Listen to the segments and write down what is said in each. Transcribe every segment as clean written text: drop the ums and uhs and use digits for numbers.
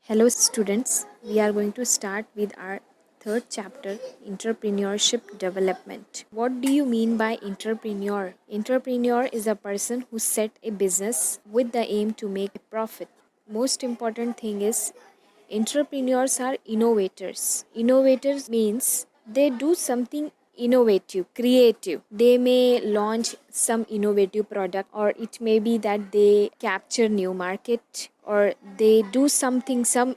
Hello, students. We are going to start with our third chapter, entrepreneurship development. What do you mean by entrepreneur? Entrepreneur is a person who set a business with the aim to make a profit. Most important thing is entrepreneurs are innovators. Innovators means they do something innovative, creative. They may launch some innovative product, or it may be that they capture new market, or they do some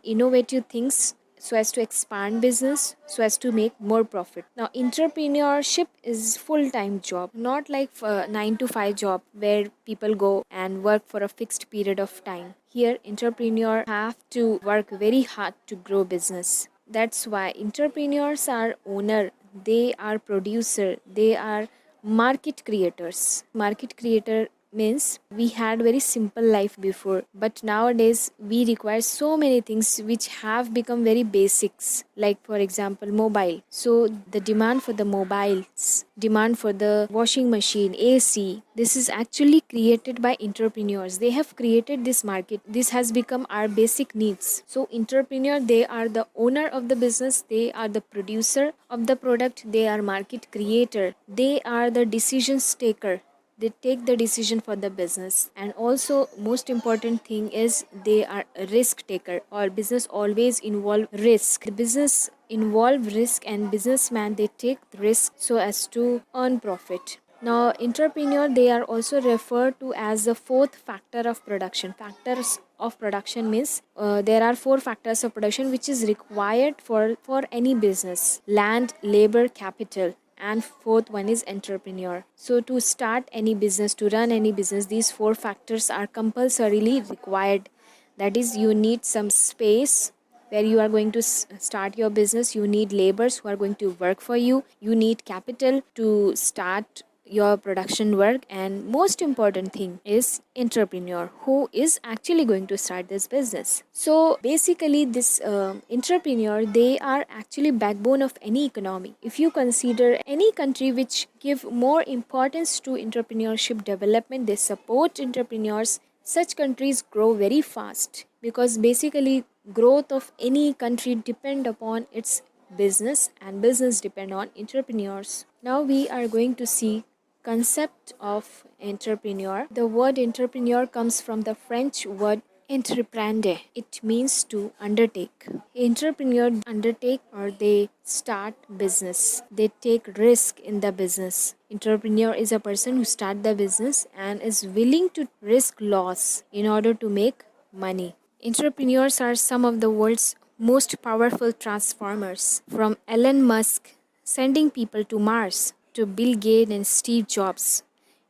innovative things so as to expand business, so as to make more profit. Now entrepreneurship is full time job, not like 9 to 5 job where people go and work for a fixed period of time. Here entrepreneur have to work very hard to grow business. That's why entrepreneurs are owner, they are producer, they are market creators. Market creator means we had very simple life before, but nowadays we require so many things which have become very basics, like for example mobile. So the demand for the mobiles, demand for the washing machine, AC, this is actually created by entrepreneurs. They have created this market. This has become our basic needs. So entrepreneur, they are the owner of the business, they are the producer of the product, they are market creator, they are the decisions taker. They take the decision for the business. And also most important thing is they are a risk taker, or business always involve risk. The business involve risk, and businessman, they take risk so as to earn profit. Now entrepreneur, they are also referred to as the fourth factor of production. Factors of production means there are four factors of production which is required for any business: land, labor, capital, and fourth one is entrepreneur. So to start any business, to run any business, these four factors are compulsorily required. That is, you need some space where you are going to start your business, you need laborers who are going to work for you, you need capital to start your production work, and most important thing is entrepreneur who is actually going to start this business. So basically this entrepreneur, they are actually backbone of any economy. If you consider any country which give more importance to entrepreneurship development, they support entrepreneurs, such countries grow very fast, because basically growth of any country depend upon its business, and business depend on entrepreneurs. Now we are going to see concept of entrepreneur. The word entrepreneur comes from the French word entreprendre. It means to undertake. Entrepreneur undertake, or they start business. They take risk in the business. Entrepreneur is a person who start the business and is willing to risk loss in order to make money. Entrepreneurs are some of the world's most powerful transformers, from Elon Musk sending people to Mars to Bill Gates and Steve Jobs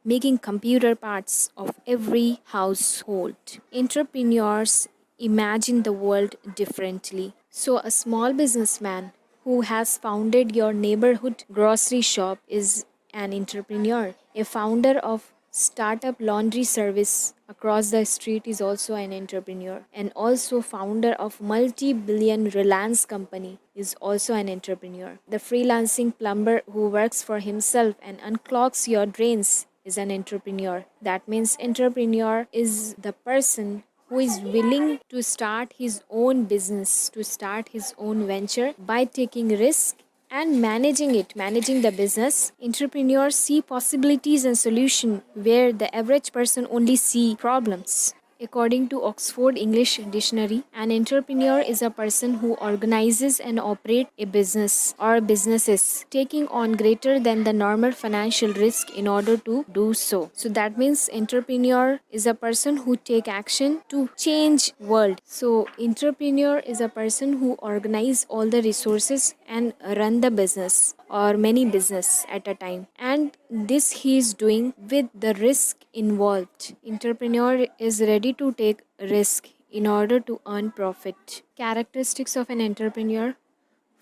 making computer parts of every household. Entrepreneurs imagine the world differently. So a small businessman who has founded your neighborhood grocery shop is an entrepreneur. A founder of startup laundry service across the street is also an entrepreneur, and also founder of multi-billion Reliance company is also an entrepreneur. The freelancing plumber who works for himself and unclogs your drains is an entrepreneur. That means entrepreneur is the person who is willing to start his own business, to start his own venture by taking risk and managing the business. Entrepreneurs see possibilities and solution where the average person only see problems. According to Oxford English Dictionary, an entrepreneur is a person who organizes and operates a business or businesses, taking on greater than the normal financial risk in order to do so. So that means entrepreneur is a person who take action to change world. So entrepreneur is a person who organize all the resources and run the business or many business at a time, and this he is doing with the risk involved. Entrepreneur is ready to take risk in order to earn profit. Characteristics of an entrepreneur: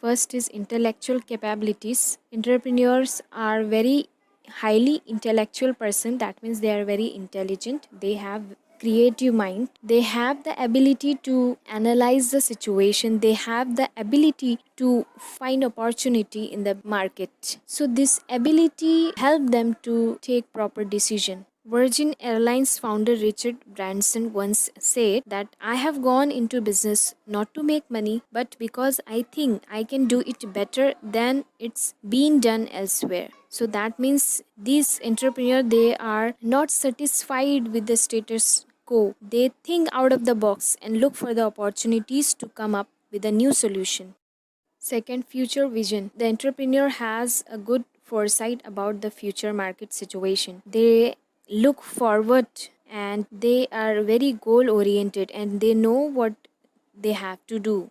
first is intellectual capabilities. Entrepreneurs are very highly intellectual person. That means they are very intelligent, they have creative mind, they have the ability to analyze the situation, they have the ability to find opportunity in the market. So this ability help them to take proper decision. Virgin Airlines founder Richard Branson once said that I have gone into business not to make money, but because I think I can do it better than it's been done elsewhere. So that means these entrepreneurs, they are not satisfied with the status quo. They think out of the box and look for the opportunities to come up with a new solution. Second, future vision. The entrepreneur has a good foresight about the future market situation. They look forward and they are very goal oriented and they know what they have to do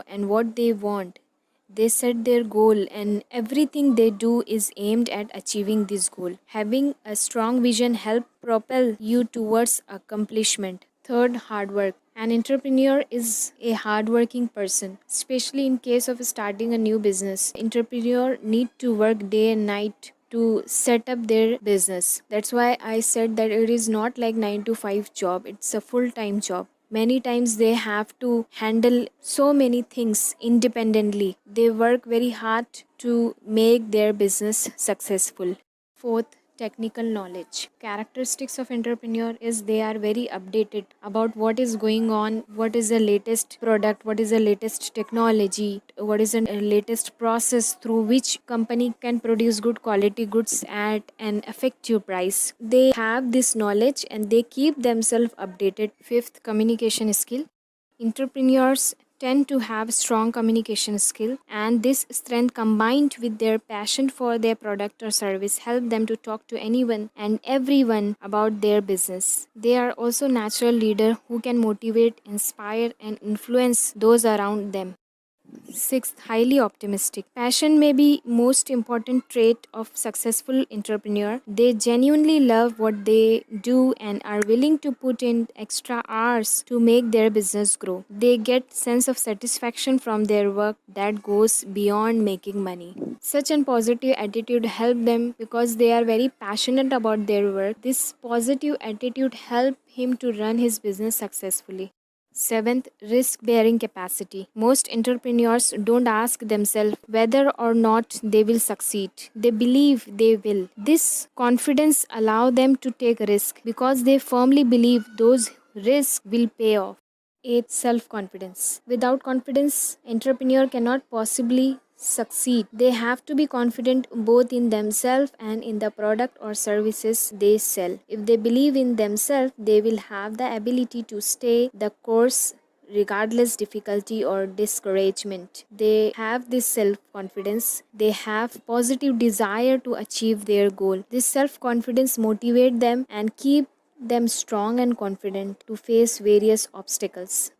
and what they want. They set their goal and everything they do is aimed at achieving this goal. Having a strong vision help propel you towards accomplishment. Third, hard work. An entrepreneur is a hardworking person, especially in case of starting a new business. Entrepreneur need to work day and night to set up their business. That's why I said that it is not like 9 to 5 job, it's a full-time job. Many times they have to handle so many things independently. They work very hard to make their business successful. Fourth, technical knowledge. Characteristics of entrepreneur is they are very updated about what is going on, what is the latest product, what is the latest technology, what is the latest process through which company can produce good quality goods at an effective price. They have this knowledge and they keep themselves updated. Fifth, communication skill. Entrepreneurs tend to have strong communication skill, and this strength combined with their passion for their product or service help them to talk to anyone and everyone about their business. They are also natural leader who can motivate, inspire and influence those around them. Sixth, highly optimistic. Passion may be most important trait of successful entrepreneur. They genuinely love what they do and are willing to put in extra hours to make their business grow. They get sense of satisfaction from their work that goes beyond making money. Such a positive attitude help them because they are very passionate about their work. This positive attitude help him to run his business successfully. Seventh, risk bearing capacity. Most entrepreneurs don't ask themselves whether or not they will succeed. They believe they will. This confidence allows them to take risk because they firmly believe those risks will pay off. Eighth, self confidence. Without confidence, entrepreneur cannot possibly succeed. They have to be confident both in themselves and in the product or services they sell. If they believe in themselves, they will have the ability to stay the course regardless difficulty or discouragement. They have this self confidence. They have positive desire to achieve their goal. This self confidence motivate them and keep them strong and confident to face various obstacles.